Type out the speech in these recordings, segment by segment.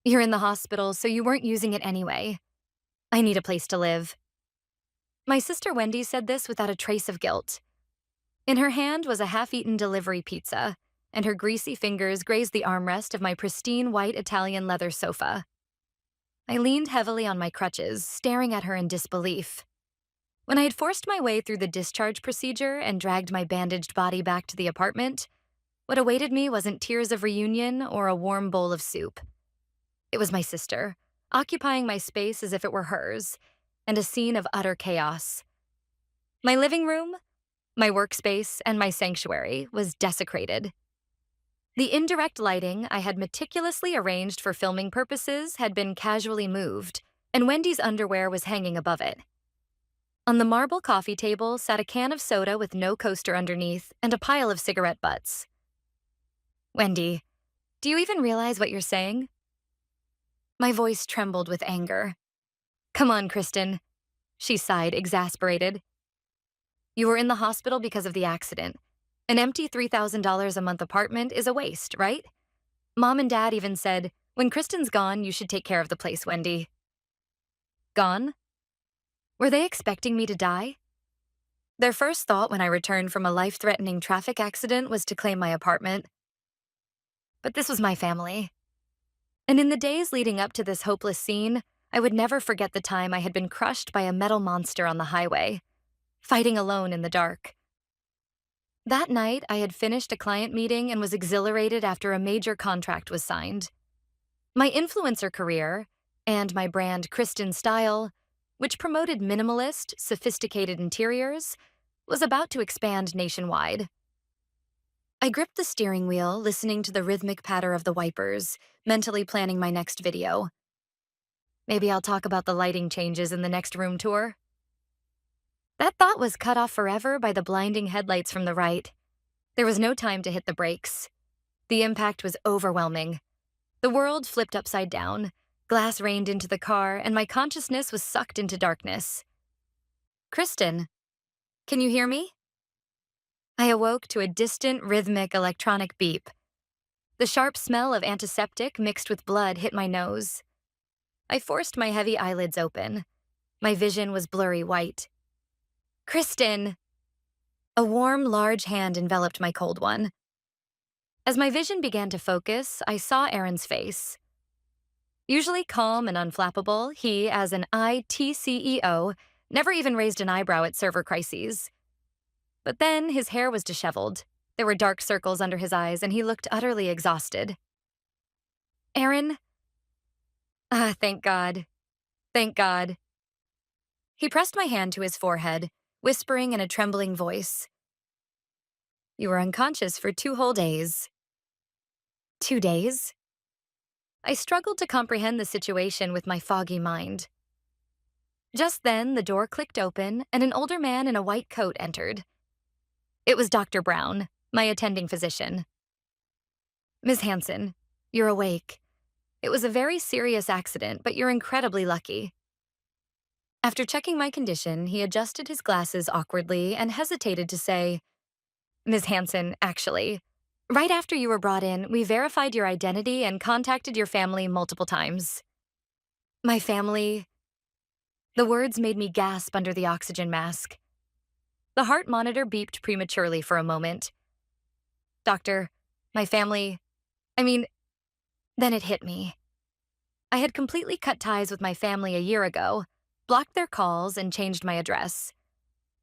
You're in the hospital, so you weren't using it anyway. I need a place to live. My sister Wendy said this without a trace of guilt. In her hand was a half-eaten delivery pizza, and her greasy fingers grazed the armrest of my pristine white Italian leather sofa. I leaned heavily on my crutches, staring at her in disbelief. When I had forced my way through the discharge procedure and dragged my bandaged body back to the apartment, what awaited me wasn't tears of reunion or a warm bowl of soup. It was my sister, occupying my space as if it were hers, and a scene of utter chaos. My living room, my workspace, and my sanctuary was desecrated. The indirect lighting I had meticulously arranged for filming purposes had been casually moved, and Wendy's underwear was hanging above it. On the marble coffee table sat a can of soda with no coaster underneath and a pile of cigarette butts. Wendy, do you even realize what you're saying? My voice trembled with anger. Come on, Kristen, she sighed, exasperated. You were in the hospital because of the accident. An empty $3,000 a month apartment is a waste, right? Mom and Dad even said, when Kristen's gone, you should take care of the place, Wendy. Gone? Were they expecting me to die? Their first thought when I returned from a life-threatening traffic accident was to claim my apartment. But this was my family. And in the days leading up to this hopeless scene, I would never forget the time I had been crushed by a metal monster on the highway, fighting alone in the dark. That night, I had finished a client meeting and was exhilarated after a major contract was signed. My influencer career, and my brand Kristen Style, which promoted minimalist, sophisticated interiors, was about to expand nationwide. I gripped the steering wheel, listening to the rhythmic patter of the wipers, mentally planning my next video. Maybe I'll talk about the lighting changes in the next room tour. That thought was cut off forever by the blinding headlights from the right. There was no time to hit the brakes. The impact was overwhelming. The world flipped upside down, glass rained into the car, and my consciousness was sucked into darkness. Kristen, can you hear me? I awoke to a distant, rhythmic electronic beep. The sharp smell of antiseptic mixed with blood hit my nose. I forced my heavy eyelids open. My vision was blurry white. Kristen! A warm, large hand enveloped my cold one. As my vision began to focus, I saw Aaron's face. Usually calm and unflappable, he, as an IT CEO, never even raised an eyebrow at server crises. But then his hair was disheveled. There were dark circles under his eyes, and he looked utterly exhausted. Aaron? Ah, thank God. Thank God. He pressed my hand to his forehead, whispering in a trembling voice. You were unconscious for 2 whole days. 2 days? I struggled to comprehend the situation with my foggy mind. Just then, the door clicked open, and an older man in a white coat entered. It was Dr. Brown, my attending physician. Ms. Hansen, you're awake. It was a very serious accident, but you're incredibly lucky. After checking my condition, he adjusted his glasses awkwardly and hesitated to say, Ms. Hansen, actually, right after you were brought in, we verified your identity and contacted your family multiple times. My family? The words made me gasp under the oxygen mask. The heart monitor beeped prematurely for a moment. Doctor, my family, then it hit me. I had completely cut ties with my family a year ago, blocked their calls, and changed my address.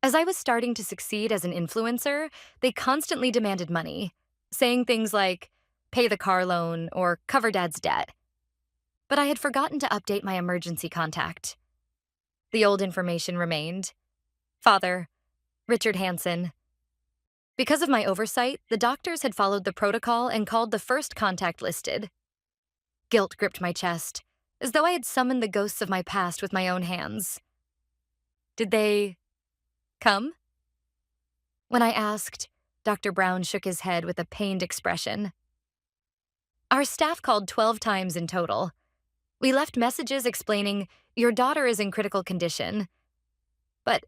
As I was starting to succeed as an influencer, they constantly demanded money, saying things like, pay the car loan or cover Dad's debt. But I had forgotten to update my emergency contact. The old information remained. Father, Richard Hansen. Because of my oversight, the doctors had followed the protocol and called the first contact listed. Guilt gripped my chest, as though I had summoned the ghosts of my past with my own hands. Did they come? When I asked, Dr. Brown shook his head with a pained expression. Our staff called 12 times in total. We left messages explaining, your daughter is in critical condition. But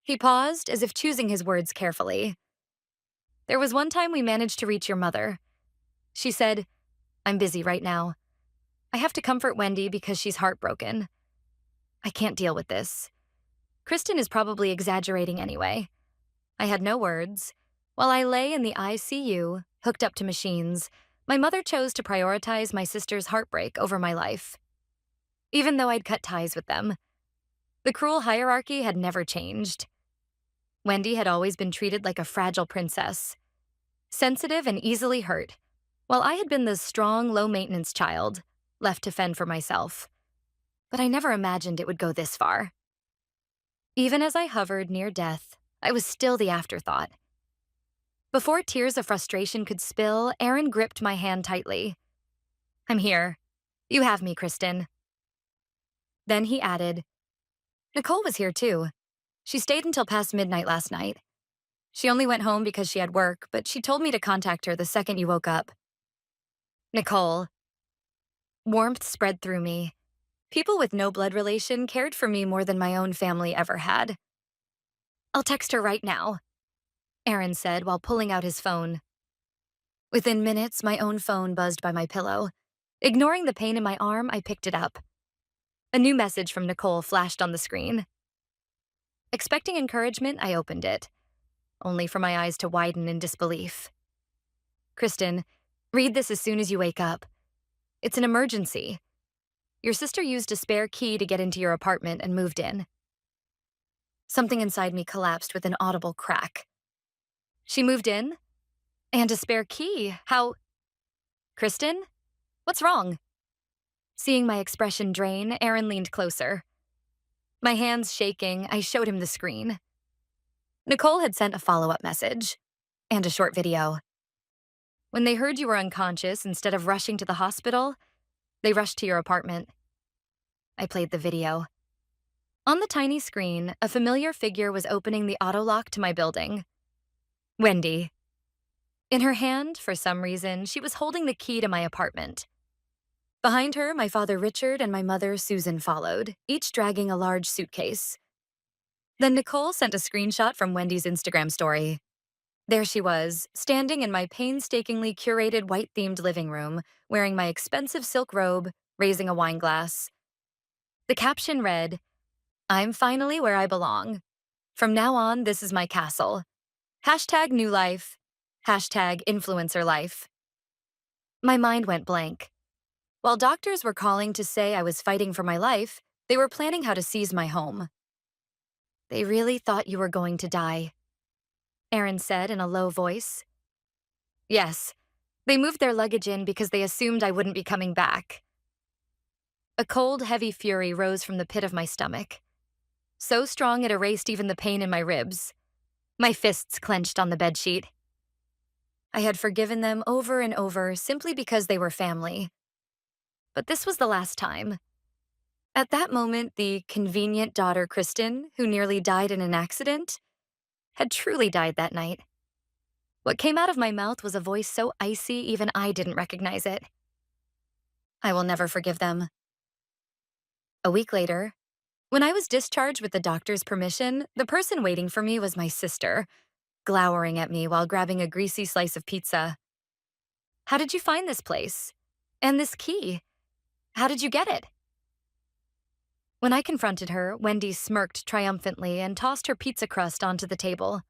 he paused, as if choosing his words carefully. There was one time we managed to reach your mother. She said, I'm busy right now. I have to comfort Wendy because she's heartbroken. I can't deal with this. Kristen is probably exaggerating anyway. I had no words. While I lay in the ICU, hooked up to machines, my mother chose to prioritize my sister's heartbreak over my life. Even though I'd cut ties with them, the cruel hierarchy had never changed. Wendy had always been treated like a fragile princess, sensitive and easily hurt, while I had been the strong, low-maintenance child, left to fend for myself. But I never imagined it would go this far. Even as I hovered near death, I was still the afterthought. Before tears of frustration could spill, Aaron gripped my hand tightly. "I'm here. You have me, Kristen." Then he added, "Nicole was here too. She stayed until past midnight last night. She only went home because she had work, but she told me to contact her the second you woke up." Nicole. Warmth spread through me. People with no blood relation cared for me more than my own family ever had. "I'll text her right now," Aaron said while pulling out his phone. Within minutes, my own phone buzzed by my pillow. Ignoring the pain in my arm, I picked it up. A new message from Nicole flashed on the screen. Expecting encouragement, I opened it, only for my eyes to widen in disbelief. "Kristen, read this as soon as you wake up. It's an emergency. Your sister used a spare key to get into your apartment and moved in." Something inside me collapsed with an audible crack. "She moved in? And a spare key? How—" "Kristen? What's wrong?" Seeing my expression drain, Aaron leaned closer. My hands shaking, I showed him the screen. Nicole had sent a follow-up message and a short video. "When they heard you were unconscious, instead of rushing to the hospital, they rushed to your apartment." I played the video. On the tiny screen, a familiar figure was opening the auto lock to my building. Wendy. In her hand, for some reason, she was holding the key to my apartment. Behind her, my father Richard and my mother Susan followed, each dragging a large suitcase. Then Nicole sent a screenshot from Wendy's Instagram story. There she was, standing in my painstakingly curated white-themed living room, wearing my expensive silk robe, raising a wine glass. The caption read, "I'm finally where I belong. From now on, this is my castle. Hashtag new life. Hashtag influencer life." My mind went blank. While doctors were calling to say I was fighting for my life, they were planning how to seize my home. "They really thought you were going to die," Aaron said in a low voice. "Yes, they moved their luggage in because they assumed I wouldn't be coming back." A cold, heavy fury rose from the pit of my stomach. So strong it erased even the pain in my ribs. My fists clenched on the bedsheet. I had forgiven them over and over simply because they were family. But this was the last time. At that moment, the convenient daughter Kristen, who nearly died in an accident, had truly died that night. What came out of my mouth was a voice so icy even I didn't recognize it. I will never forgive them. A week later, when I was discharged with the doctor's permission, the person waiting for me was my sister, glowering at me while grabbing a greasy slice of pizza. "How did you find this place? And this key? How did you get it?" When I confronted her, Wendy smirked triumphantly and tossed her pizza crust onto the table.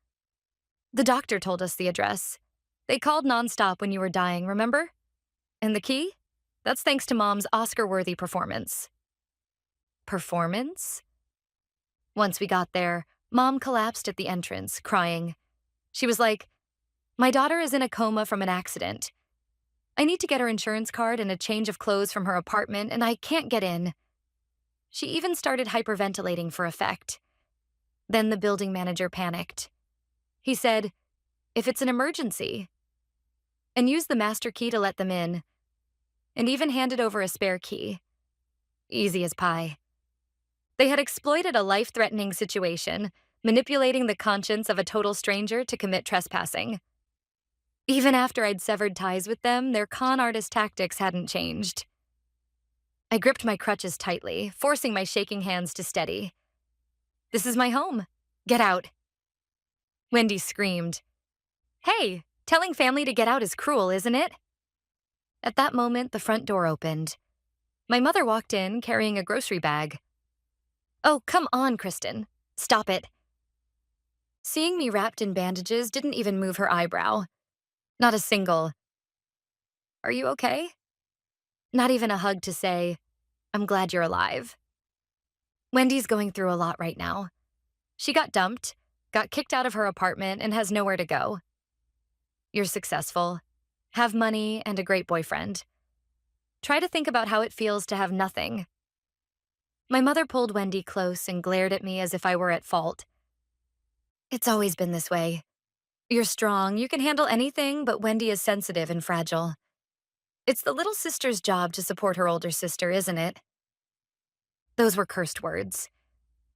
"The doctor told us the address. They called nonstop when you were dying, remember? And the key? That's thanks to Mom's Oscar-worthy performance." Performance? Once we got there, Mom collapsed at the entrance, crying. She was like, "My daughter is in a coma from an accident. I need to get her insurance card and a change of clothes from her apartment, and I can't get in." She even started hyperventilating for effect. Then the building manager panicked. He said, "If it's an emergency," and used the master key to let them in, and even handed over a spare key. Easy as pie. They had exploited a life-threatening situation, manipulating the conscience of a total stranger to commit trespassing. Even after I'd severed ties with them, their con artist tactics hadn't changed. I gripped my crutches tightly, forcing my shaking hands to steady. "This is my home. Get out." Wendy screamed. "Hey, telling family to get out is cruel, isn't it?" At that moment, the front door opened. My mother walked in carrying a grocery bag. Oh, come on, Kristen. Stop it. Seeing me wrapped in bandages didn't even move her eyebrow. Not a single, "Are you okay?" Not even a hug to say, "I'm glad you're alive." Wendy's going through a lot right now. She got dumped, got kicked out of her apartment, and has nowhere to go. You're successful, have money, and a great boyfriend. Try to think about how it feels to have nothing. My mother pulled Wendy close and glared at me as if I were at fault. It's always been this way. You're strong, you can handle anything, but Wendy is sensitive and fragile. It's the little sister's job to support her older sister, isn't it? Those were cursed words.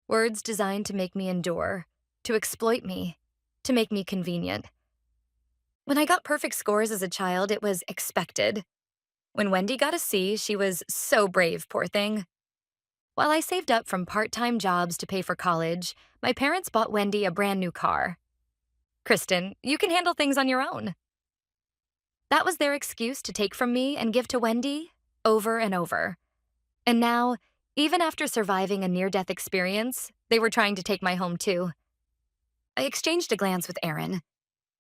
Words designed to make me endure, to exploit me, to make me convenient. When I got perfect scores as a child, it was expected. When Wendy got a C, she was so brave, poor thing. While I saved up from part-time jobs to pay for college, my parents bought Wendy a brand new car. Kristen, you can handle things on your own. That was their excuse to take from me and give to Wendy over and over. And now, even after surviving a near-death experience, they were trying to take my home too. I exchanged a glance with Aaron.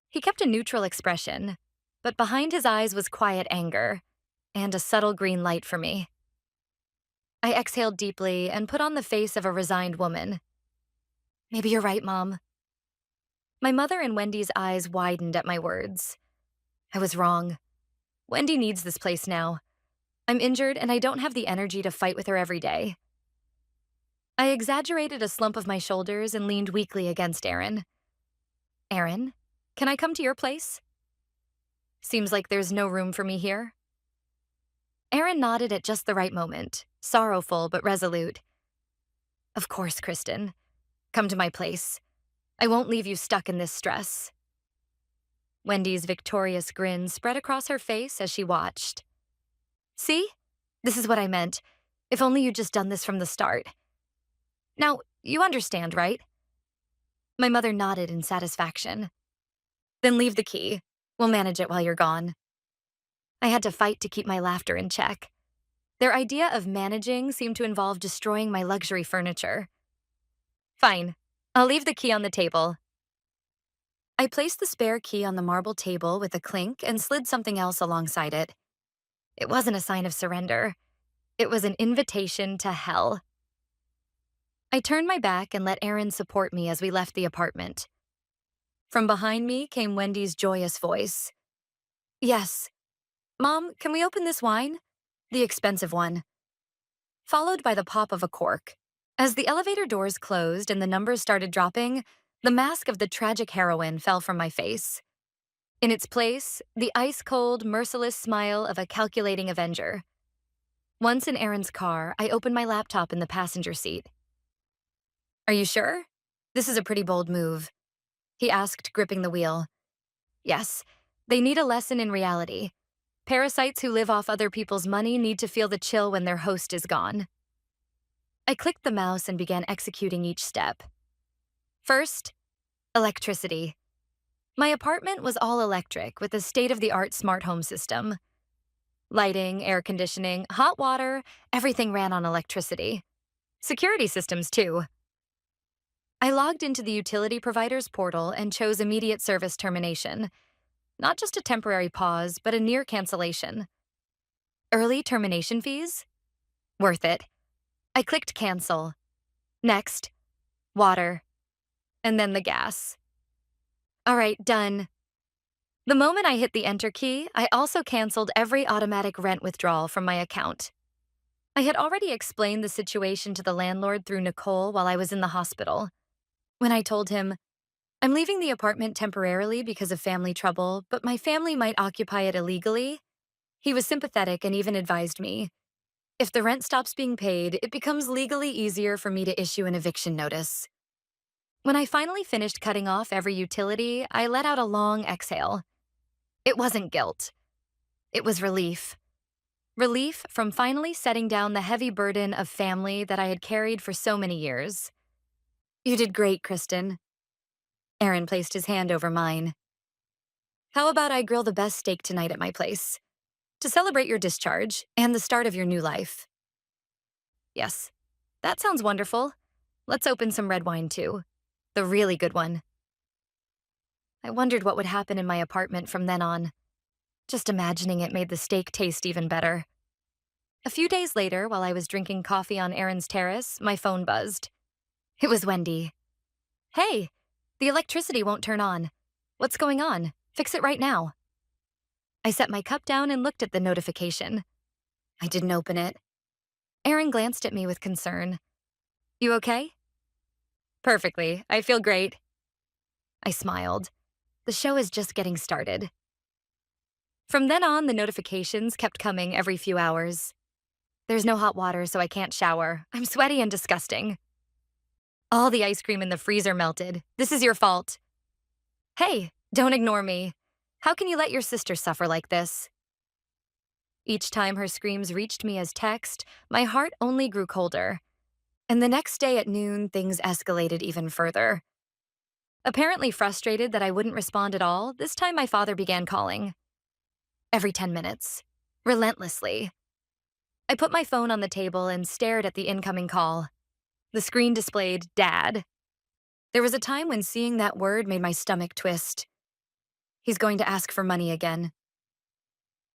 He kept a neutral expression, but behind his eyes was quiet anger and a subtle green light for me. I exhaled deeply and put on the face of a resigned woman. Maybe you're right, Mom. My mother and Wendy's eyes widened at my words. I was wrong. Wendy needs this place now. I'm injured and I don't have the energy to fight with her every day. I exaggerated a slump of my shoulders and leaned weakly against Aaron. Aaron, can I come to your place? Seems like there's no room for me here. Aaron nodded at just the right moment, sorrowful but resolute. Of course, Kristen. Come to my place. I won't leave you stuck in this stress. Wendy's victorious grin spread across her face as she watched. See? This is what I meant. If only you'd just done this from the start. Now, you understand, right? My mother nodded in satisfaction. Then leave the key. We'll manage it while you're gone. I had to fight to keep my laughter in check. Their idea of managing seemed to involve destroying my luxury furniture. Fine. I'll leave the key on the table. I placed the spare key on the marble table with a clink and slid something else alongside it. It wasn't a sign of surrender. It was an invitation to hell. I turned my back and let Aaron support me as we left the apartment. From behind me came Wendy's joyous voice. Yes. Mom, can we open this wine? The expensive one. Followed by the pop of a cork. As the elevator doors closed and the numbers started dropping, the mask of the tragic heroine fell from my face. In its place, the ice-cold, merciless smile of a calculating avenger. Once in Aaron's car, I opened my laptop in the passenger seat. Are you sure? This is a pretty bold move, he asked, gripping the wheel. Yes, they need a lesson in reality. Parasites who live off other people's money need to feel the chill when their host is gone. I clicked the mouse and began executing each step. First, electricity. My apartment was all electric with a state-of-the-art smart home system. Lighting, air conditioning, hot water, everything ran on electricity. Security systems, too. I logged into the utility provider's portal and chose immediate service termination. Not just a temporary pause, but a near cancellation. Early termination fees? Worth it. I clicked cancel. Next, water. And then the gas. All right, done. The moment I hit the enter key, I also canceled every automatic rent withdrawal from my account. I had already explained the situation to the landlord through Nicole while I was in the hospital. When I told him, I'm leaving the apartment temporarily because of family trouble, but my family might occupy it illegally, he was sympathetic and even advised me, if the rent stops being paid, it becomes legally easier for me to issue an eviction notice. When I finally finished cutting off every utility, I let out a long exhale. It wasn't guilt. It was relief. Relief from finally setting down the heavy burden of family that I had carried for so many years. You did great, Kristen. Aaron placed his hand over mine. How about I grill the best steak tonight at my place? To celebrate your discharge and the start of your new life. Yes. That sounds wonderful. Let's open some red wine too. The really good one. I wondered what would happen in my apartment from then on. Just imagining it made the steak taste even better. A few days later, while I was drinking coffee on Aaron's terrace, my phone buzzed. It was Wendy. Hey, the electricity won't turn on. What's going on? Fix it right now. I set my cup down and looked at the notification. I didn't open it. Aaron glanced at me with concern. You okay? Perfectly. I feel great. I smiled. The show is just getting started. From then on, the notifications kept coming every few hours. There's no hot water, so I can't shower. I'm sweaty and disgusting. All the ice cream in the freezer melted. This is your fault. Hey, don't ignore me. How can you let your sister suffer like this? Each time her screams reached me as text, my heart only grew colder. And the next day at noon, things escalated even further. Apparently frustrated that I wouldn't respond at all, this time my father began calling. Every 10 minutes. Relentlessly. I put my phone on the table and stared at the incoming call. The screen displayed Dad. There was a time when seeing that word made my stomach twist. He's going to ask for money again.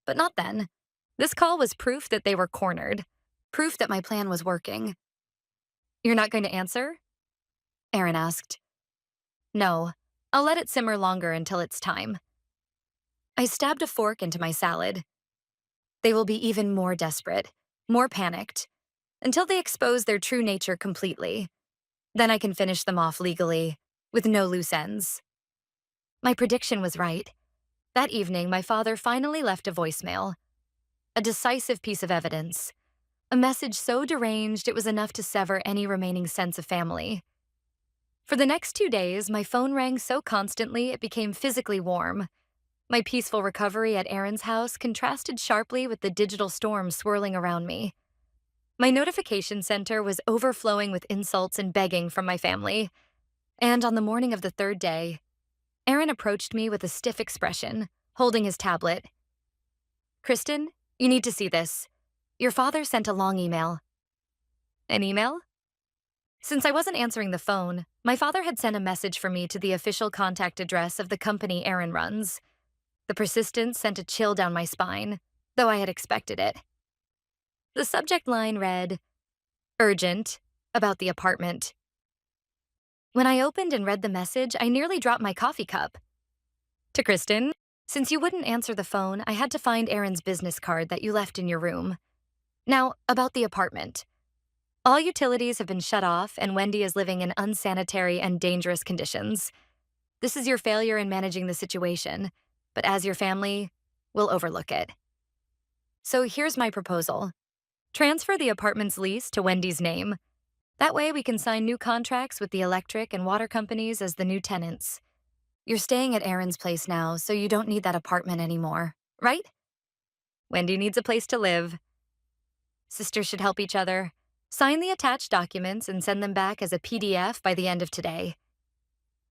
But not then. This call was proof that they were cornered. Proof that my plan was working. You're not going to answer? Aaron asked. No. I'll let it simmer longer until it's time. I stabbed a fork into my salad. They will be even more desperate, more panicked, until they expose their true nature completely. Then I can finish them off legally, with no loose ends. My prediction was right. That evening, my father finally left a voicemail. A decisive piece of evidence. A message so deranged it was enough to sever any remaining sense of family. For the next 2 days, my phone rang so constantly it became physically warm. My peaceful recovery at Aaron's house contrasted sharply with the digital storm swirling around me. My notification center was overflowing with insults and begging from my family. And on the morning of the third day, Aaron approached me with a stiff expression, holding his tablet. Kristen, you need to see this. Your father sent a long email. An email? Since I wasn't answering the phone, my father had sent a message for me to the official contact address of the company Aaron runs. The persistence sent a chill down my spine, though I had expected it. The subject line read, Urgent, about the apartment. When I opened and read the message, I nearly dropped my coffee cup. To Kristen, since you wouldn't answer the phone, I had to find Aaron's business card that you left in your room. Now, about the apartment. All utilities have been shut off, and Wendy is living in unsanitary and dangerous conditions. This is your failure in managing the situation, but as your family, we'll overlook it. So here's my proposal. Transfer the apartment's lease to Wendy's name. That way we can sign new contracts with the electric and water companies as the new tenants. You're staying at Aaron's place now, so you don't need that apartment anymore, right? Wendy needs a place to live. Sisters should help each other. Sign the attached documents and send them back as a PDF by the end of today.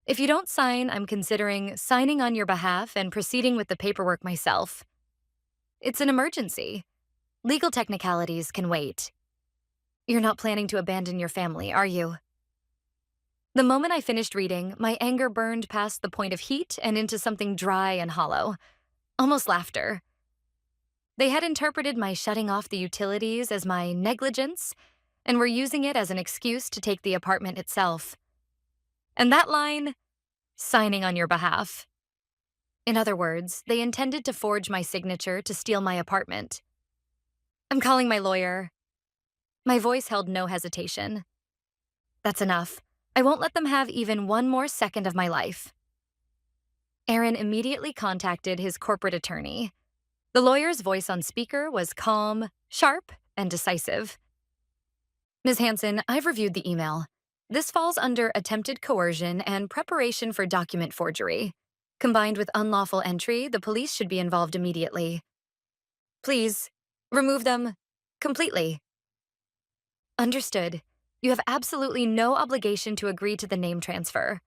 If you don't sign, I'm considering signing on your behalf and proceeding with the paperwork myself. It's an emergency. Legal technicalities can wait. You're not planning to abandon your family, are you? The moment I finished reading, my anger burned past the point of heat and into something dry and hollow. Almost laughter. They had interpreted my shutting off the utilities as my negligence and were using it as an excuse to take the apartment itself. And that line, signing on your behalf. In other words, they intended to forge my signature to steal my apartment. I'm calling my lawyer. My voice held no hesitation. That's enough. I won't let them have even one more second of my life. Aaron immediately contacted his corporate attorney. The lawyer's voice on speaker was calm, sharp, and decisive. Ms. Hansen, I've reviewed the email. This falls under attempted coercion and preparation for document forgery. Combined with unlawful entry, the police should be involved immediately. Please, remove them completely. Understood. You have absolutely no obligation to agree to the name transfer.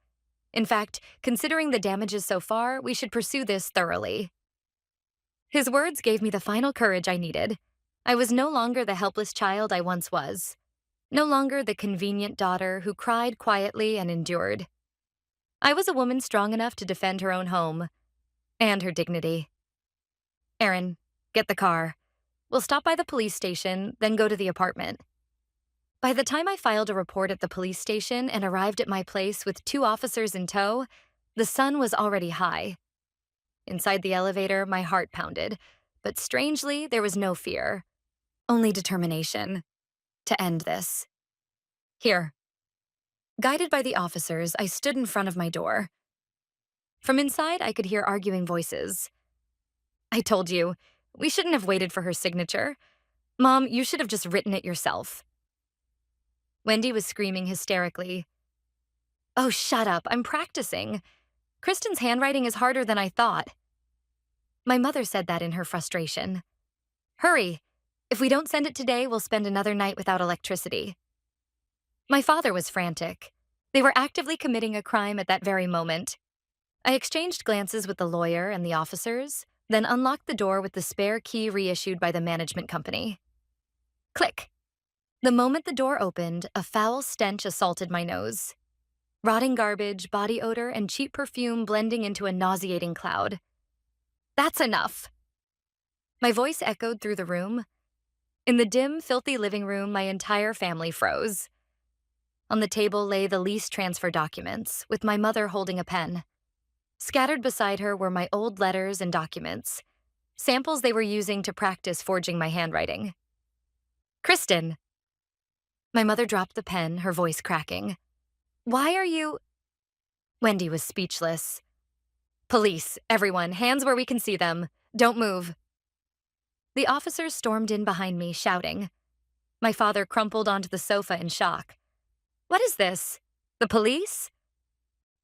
In fact, considering the damages so far, we should pursue this thoroughly. His words gave me the final courage I needed. I was no longer the helpless child I once was. No longer the convenient daughter who cried quietly and endured. I was a woman strong enough to defend her own home and her dignity. Erin, get the car. We'll stop by the police station, then go to the apartment. By the time I filed a report at the police station and arrived at my place with 2 officers in tow, the sun was already high. Inside the elevator, my heart pounded, but strangely, there was no fear, only determination to end this. Here. Guided by the officers, I stood in front of my door. From inside, I could hear arguing voices. I told you, we shouldn't have waited for her signature. Mom, you should have just written it yourself. Wendy was screaming hysterically. Oh, shut up, I'm practicing. Kristen's handwriting is harder than I thought. My mother said that in her frustration. Hurry. If we don't send it today, we'll spend another night without electricity. My father was frantic. They were actively committing a crime at that very moment. I exchanged glances with the lawyer and the officers, then unlocked the door with the spare key reissued by the management company. Click. The moment the door opened, a foul stench assaulted my nose. Rotting garbage, body odor, and cheap perfume blending into a nauseating cloud. That's enough. My voice echoed through the room. In the dim, filthy living room, my entire family froze. On the table lay the lease transfer documents, with my mother holding a pen. Scattered beside her were my old letters and documents, samples they were using to practice forging my handwriting. Kristen! My mother dropped the pen, her voice cracking. Why are you... Wendy was speechless. Police, everyone, hands where we can see them. Don't move. The officers stormed in behind me, shouting. My father crumpled onto the sofa in shock. What is this? The police?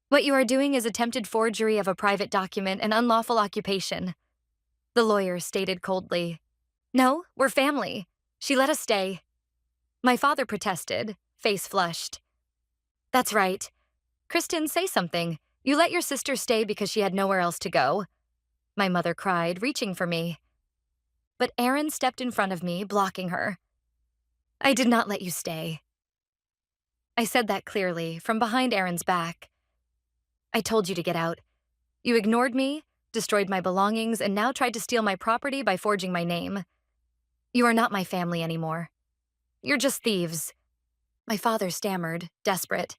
What you are doing is attempted forgery of a private document and unlawful occupation. The lawyer stated coldly. No, we're family. She let us stay. My father protested, face flushed. That's right. Kristen, say something. You let your sister stay because she had nowhere else to go. My mother cried, reaching for me. But Erin stepped in front of me, blocking her. I did not let you stay. I said that clearly, from behind Erin's back. I told you to get out. You ignored me, destroyed my belongings, and now tried to steal my property by forging my name. You are not my family anymore. You're just thieves. My father stammered, desperate.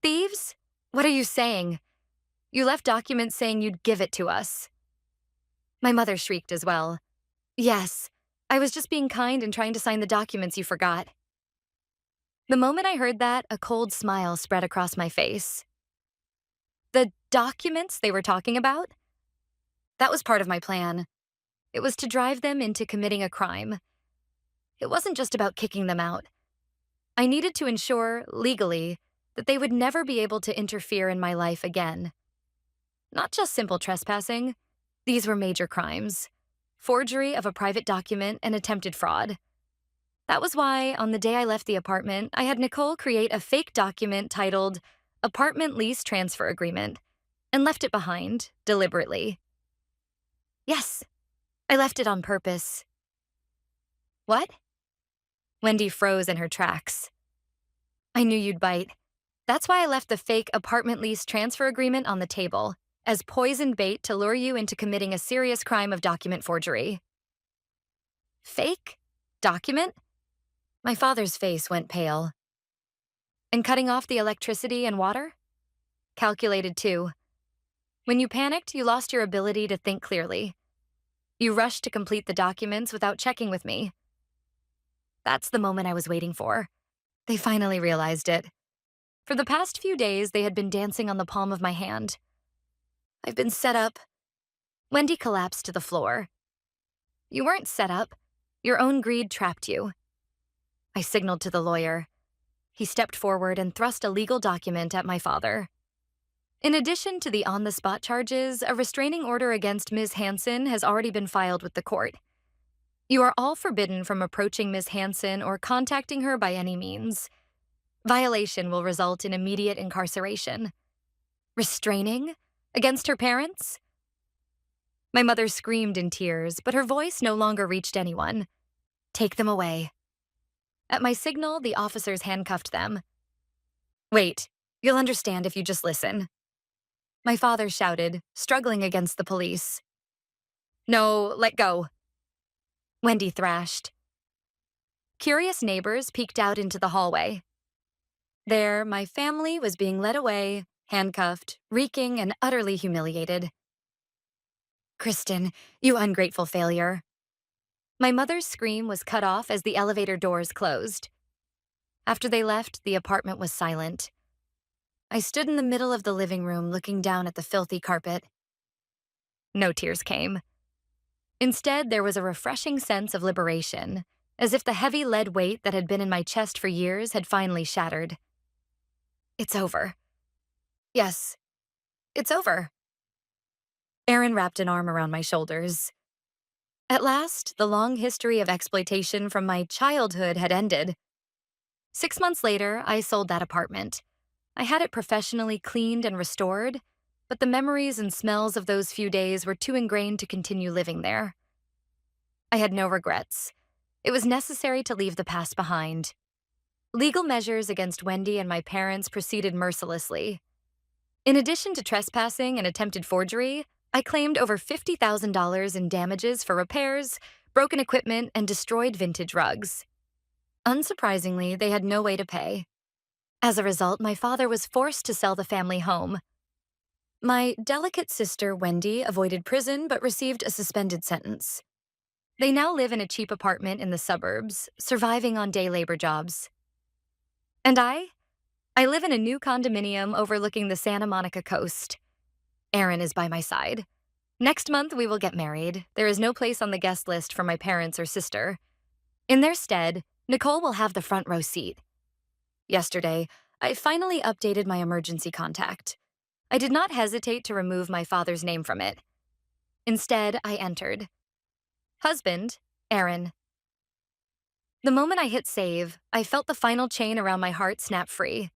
Thieves? What are you saying? You left documents saying you'd give it to us. My mother shrieked as well. Yes, I was just being kind and trying to sign the documents you forgot. The moment I heard that, a cold smile spread across my face. The documents they were talking about? That was part of my plan. It was to drive them into committing a crime. It wasn't just about kicking them out. I needed to ensure, legally, that they would never be able to interfere in my life again. Not just simple trespassing. These were major crimes. Forgery of a private document and attempted fraud. That was why, on the day I left the apartment, I had Nicole create a fake document titled Apartment Lease Transfer Agreement and left it behind, deliberately. Yes, I left it on purpose. What? Wendy froze in her tracks. I knew you'd bite. That's why I left the fake apartment lease transfer agreement on the table, as poisoned bait to lure you into committing a serious crime of document forgery. Fake? Document? My father's face went pale. And cutting off the electricity and water? Calculated too. When you panicked, you lost your ability to think clearly. You rushed to complete the documents without checking with me. That's the moment I was waiting for. They finally realized it. For the past few days, they had been dancing on the palm of my hand. I've been set up. Wendy collapsed to the floor. You weren't set up. Your own greed trapped you. I signaled to the lawyer. He stepped forward and thrust a legal document at my father. In addition to the on-the-spot charges, a restraining order against Ms. Hansen has already been filed with the court. You are all forbidden from approaching Ms. Hansen or contacting her by any means. Violation will result in immediate incarceration. Restraining? Against her parents? My mother screamed in tears, but her voice no longer reached anyone. Take them away. At my signal, the officers handcuffed them. Wait, you'll understand if you just listen. My father shouted, struggling against the police. No, let go, Wendy thrashed. Curious neighbors peeked out into the hallway. There, my family was being led away, handcuffed, reeking, and utterly humiliated. Kristen, you ungrateful failure. My mother's scream was cut off as the elevator doors closed. After they left, the apartment was silent. I stood in the middle of the living room looking down at the filthy carpet. No tears came. Instead, there was a refreshing sense of liberation, as if the heavy lead weight that had been in my chest for years had finally shattered. It's over. Yes, it's over. Aaron wrapped an arm around my shoulders. At last, the long history of exploitation from my childhood had ended. 6 months later, I sold that apartment. I had it professionally cleaned and restored, but the memories and smells of those few days were too ingrained to continue living there. I had no regrets. It was necessary to leave the past behind. Legal measures against Wendy and my parents proceeded mercilessly. In addition to trespassing and attempted forgery, I claimed over $50,000 in damages for repairs, broken equipment, and destroyed vintage rugs. Unsurprisingly, they had no way to pay. As a result, my father was forced to sell the family home. My delicate sister, Wendy, avoided prison but received a suspended sentence. They now live in a cheap apartment in the suburbs, surviving on day labor jobs. And I live in a new condominium overlooking the Santa Monica coast. Aaron is by my side. Next month, we will get married. There is no place on the guest list for my parents or sister. In their stead, Nicole will have the front row seat. Yesterday, I finally updated my emergency contact. I did not hesitate to remove my father's name from it. Instead, I entered. Husband, Aaron. The moment I hit save, I felt the final chain around my heart snap free.